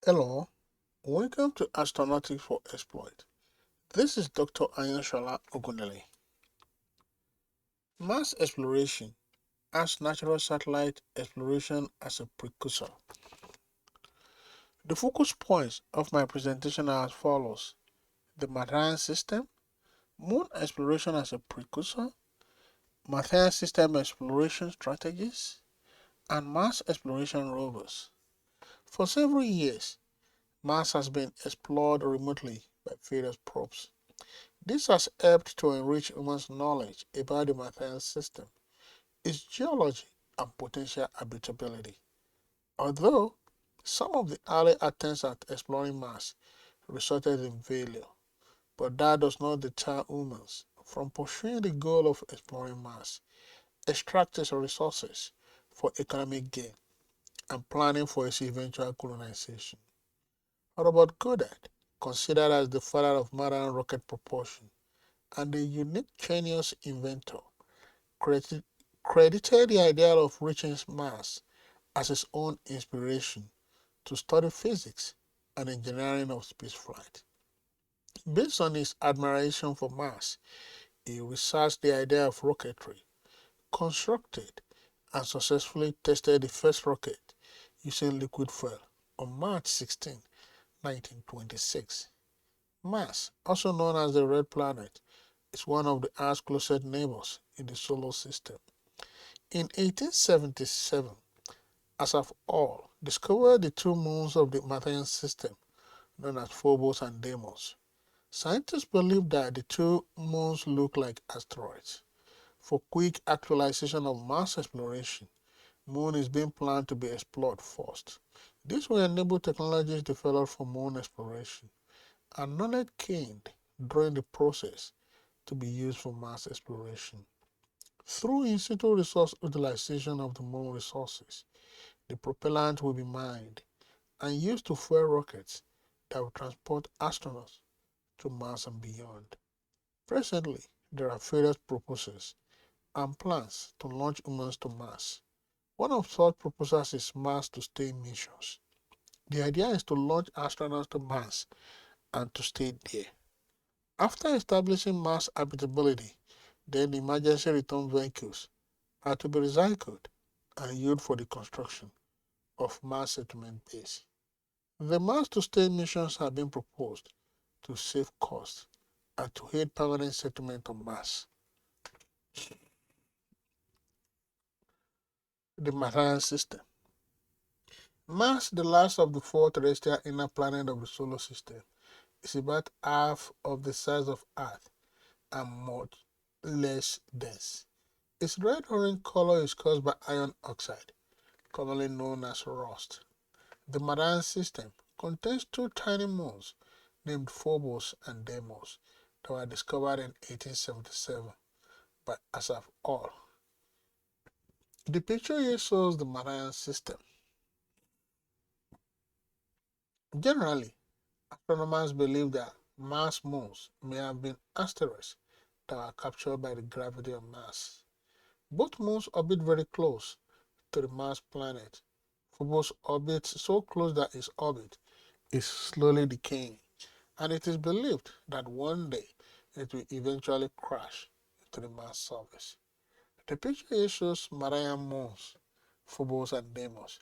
Hello, welcome to Astronautics for Exploit. This is Dr. Ayoshola Ogunele. Mars exploration as natural satellite exploration as a precursor. The focus points of my presentation are as follows: the Martian system, Moon exploration as a precursor, Martian system exploration strategies, and Mars exploration rovers. For several years, Mars has been explored remotely by various probes. This has helped to enrich human's knowledge about the Martian system, its geology, and potential habitability. Although some of the early attempts at exploring Mars resulted in failure, but that does not deter humans from pursuing the goal of exploring Mars, extracting resources for economic gain, and planning for its eventual colonization. What about Goddard, considered as the father of modern rocket propulsion and a unique genius inventor? credited, credited the idea of reaching Mars as his own inspiration to study physics and engineering of spaceflight. Based on his admiration for Mars, he researched the idea of rocketry, constructed and successfully tested the first rocket using liquid fuel on March 16, 1926. Mars, also known as the Red Planet, is one of the Earth's closest neighbors in the solar system. In 1877, Asaph Hall discovered the two moons of the Martian system, known as Phobos and Deimos. Scientists believe that the two moons look like asteroids. For quick actualization of Mars exploration, Moon is being planned to be explored first. This will enable technologies developed for moon exploration and knowledge gained during the process to be used for Mars exploration. Through in situ resource utilization of the moon resources, the propellant will be mined and used to fuel rockets that will transport astronauts to Mars and beyond. Presently, there are various proposals and plans to launch humans to Mars. One of such proposals is Mars to Stay missions. The idea is to launch astronauts to Mars and to stay there. After establishing Mars habitability, then the emergency return vehicles are to be recycled and used for the construction of Mars settlement base. The Mars to Stay missions have been proposed to save costs and to aid permanent settlement on Mars. The Martian system. Mars, the last of the four terrestrial inner planets of the solar system, is about half of the size of Earth and much less dense. Its red-orange color is caused by iron oxide, commonly known as rust. The Martian system contains two tiny moons named Phobos and Deimos that were discovered in 1877 by Asaph Hall. The picture here shows the Martian system. Generally, astronomers believe that Mars moons may have been asteroids that were captured by the gravity of Mars. Both moons orbit very close to the Mars planet. Phobos orbits so close that its orbit is slowly decaying, and it is believed that one day it will eventually crash into the Mars surface. The picture here shows Marian moons, Phobos and Deimos.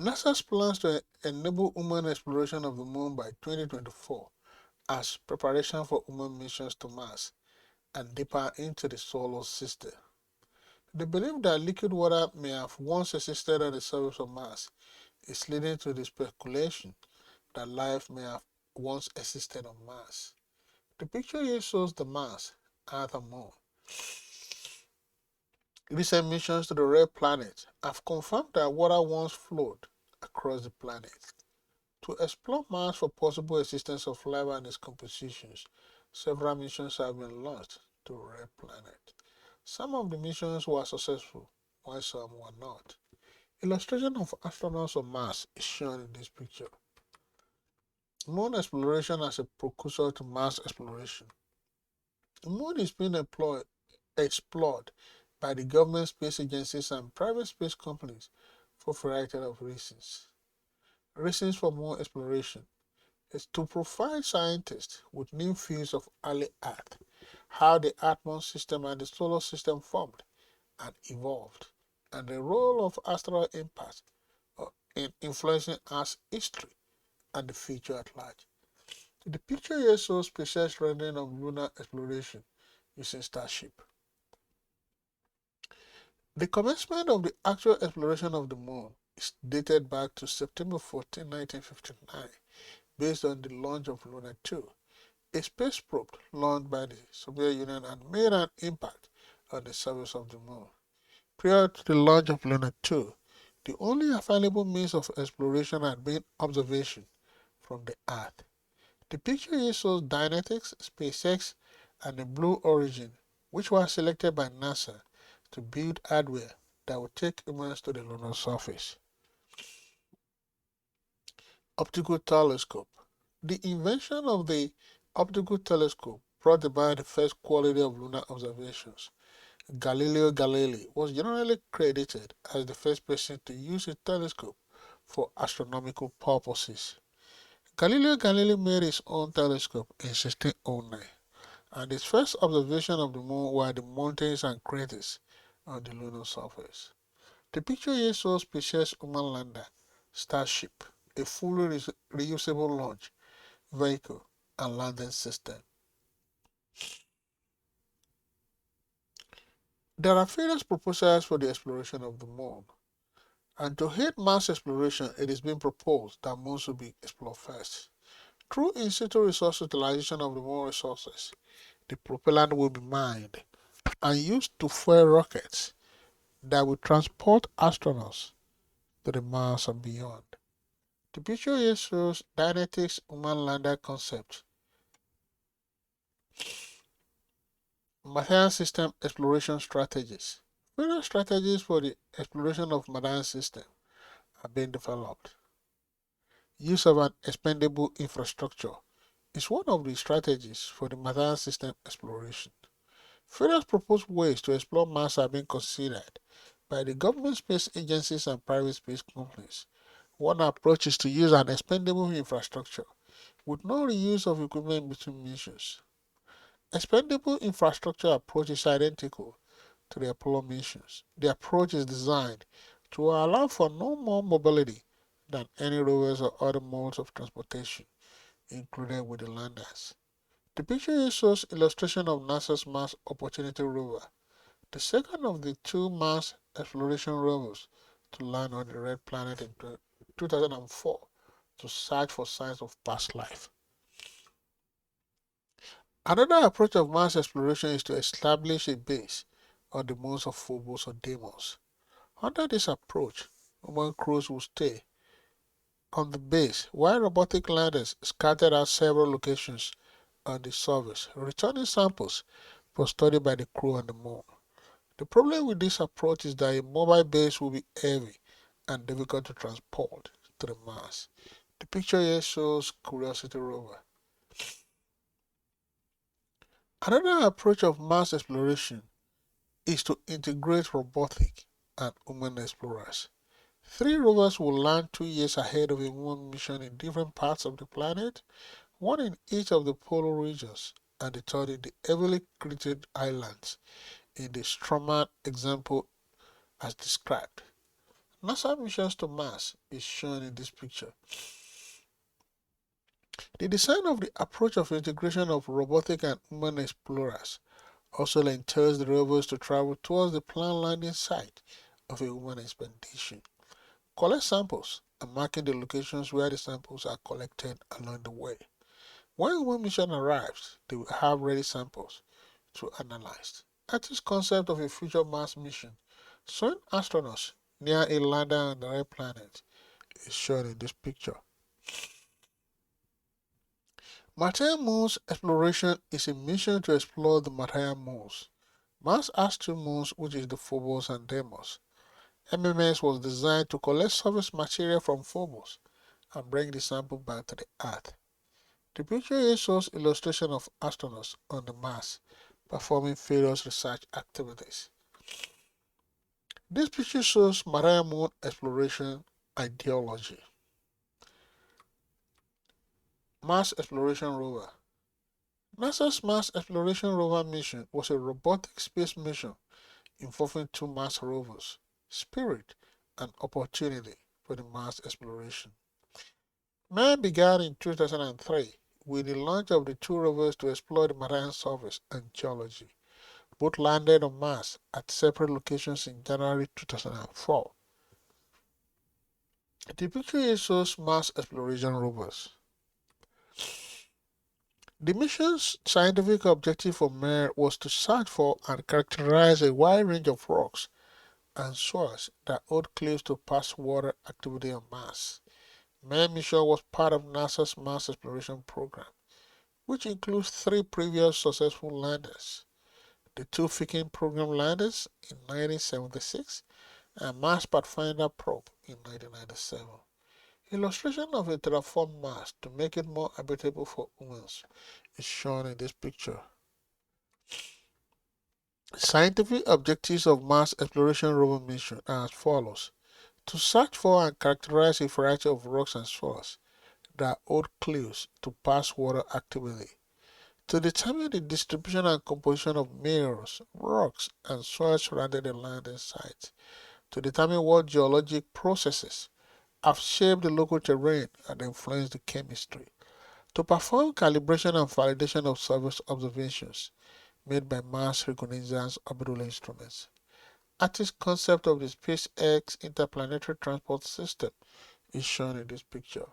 NASA's plans to enable human exploration of the moon by 2024 as preparation for human missions to Mars and deeper into the solar system. They believe that liquid water may have once existed on the surface of Mars, is leading to the speculation that life may have once existed on Mars. The picture here shows the Mars, Earth and Moon. Recent missions to the red planet have confirmed that water once flowed across the planet. To explore Mars for possible existence of life and its compositions, several missions have been launched to the red planet. Some of the missions were successful, while some were not. Illustration of astronauts on Mars is shown in this picture. Moon exploration as a precursor to Mars exploration. The moon is being explored by the government space agencies and private space companies for a variety of reasons. Reasons for more exploration is to provide scientists with new views of early Earth, how the atmosphere system and the solar system formed and evolved, and the role of asteroid impact in influencing Earth's history and the future at large. The picture here shows precise rendering of lunar exploration using Starship. The commencement of the actual exploration of the moon is dated back to September 14, 1959, based on the launch of Luna 2, a space probe launched by the Soviet Union and made an impact on the surface of the moon. Prior to the launch of Luna 2, the only available means of exploration had been observation from the Earth. The picture here shows Dynetics, SpaceX, and the Blue Origin, which was selected by NASA to build hardware that would take humans to the lunar surface. Optical telescope. The invention of the optical telescope brought about the first quality of lunar observations. Galileo Galilei was generally credited as the first person to use a telescope for astronomical purposes. Galileo Galilei made his own telescope in 1609, and his first observation of the moon were the mountains and craters on the lunar surface. The picture here shows precise human lander, Starship, a fully reusable launch vehicle and landing system. There are various proposals for the exploration of the moon, and to aid Mars exploration, it is being proposed that Moon should be explored first. Through in situ resource utilization of the moon resources, the propellant will be mined and used to fuel rockets that will transport astronauts to the Mars and beyond. The picture here shows Dynetics human lander concept, Martian system exploration strategies. Various strategies for the exploration of Martian system are being developed. Use of an expendable infrastructure is one of the strategies for the Martian system exploration. Various proposed ways to explore Mars are being considered by the government space agencies and private space companies. One approach is to use an expendable infrastructure with no reuse of equipment between missions. Expendable infrastructure approach is identical to the Apollo missions. The approach is designed to allow for no more mobility than any rovers or other modes of transportation, included with the landers. The picture here shows illustration of NASA's Mars Opportunity rover, the second of the two Mars exploration rovers to land on the red planet in 2004 to search for signs of past life. Another approach of Mars exploration is to establish a base on the moons of Phobos or Deimos. Under this approach, human crews will stay on the base while robotic landers scattered out several locations on the surface, returning samples for study by the crew on the moon. The problem with this approach is that a mobile base will be heavy and difficult to transport to the Mars. The picture here shows Curiosity rover. Another approach of Mars exploration is to integrate robotic and human explorers. Three rovers will land 2 years ahead of a human mission in different parts of the planet, one in each of the polar regions, and the third in the heavily credited islands in the Stroman example as described. NASA missions to Mars is shown in this picture. The design of the approach of integration of robotic and human explorers also entails the rovers to travel towards the planned landing site of a human expedition, collect samples, and marking the locations where the samples are collected along the way. When one mission arrives, they will have ready samples to analyze. At this concept of a future Mars mission, showing astronauts near a lander on the red planet is shown in this picture. Martian moons exploration is a mission to explore the Martian moons. Mars has two moons, which is the Phobos and Deimos. MMS was designed to collect surface material from Phobos and bring the sample back to the Earth. The picture here shows illustration of astronauts on the Mars performing various research activities. This picture shows Martian moon exploration ideology. Mars Exploration Rover. NASA's Mars Exploration Rover mission was a robotic space mission involving two Mars rovers, Spirit and Opportunity, for the Mars exploration. Man began in 2003 with the launch of the two rovers to explore the marine surface and geology. Both landed on Mars at separate locations in January 2004. The picture here shows Mars exploration rovers. The mission's scientific objective for MER was to search for and characterize a wide range of rocks and soils that hold clues to past water activity on Mars. MER mission was part of NASA's Mars exploration program, which includes three previous successful landers: the two Viking program landers in 1976 and Mars Pathfinder probe in 1997. Illustration of a terraformed Mars to make it more habitable for humans is shown in this picture. Scientific objectives of Mars Exploration Rover mission are as follows: to search for and characterize a variety of rocks and soils that hold clues to past water activity, to determine the distribution and composition of minerals, rocks, and soil surrounding the landing site, to determine what geologic processes have shaped the local terrain and influenced the chemistry, to perform calibration and validation of surface observations made by Mars Reconnaissance Orbital Instruments. Artist's concept of the SpaceX interplanetary transport system is shown in this picture.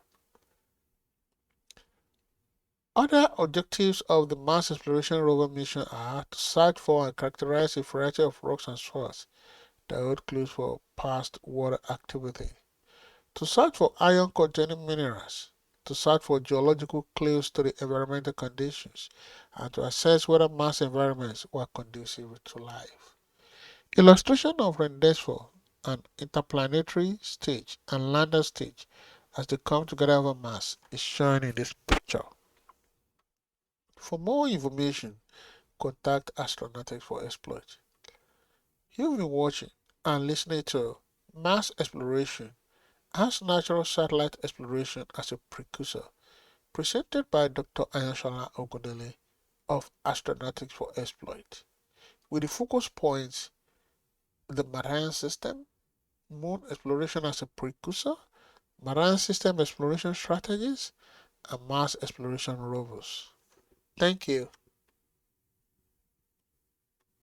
Other objectives of the Mars Exploration Rover mission are to search for and characterize a variety of rocks and soils that hold clues for past water activity, to search for iron-containing minerals, to search for geological clues to the environmental conditions, and to assess whether Mars environments were conducive to life. Illustration of rendezvous, an interplanetary stage and lander stage as they come together over Mars is shown in this picture. For more information, contact Astronautics for Exploit. You've been watching and listening to Mars Exploration as Natural Satellite Exploration as a Precursor, presented by Dr. Ayoshala Ogunele of Astronautics for Exploit, with the focus points: the Martian system, Moon exploration as a precursor, marine system exploration strategies, and Mars exploration rovers. Thank you.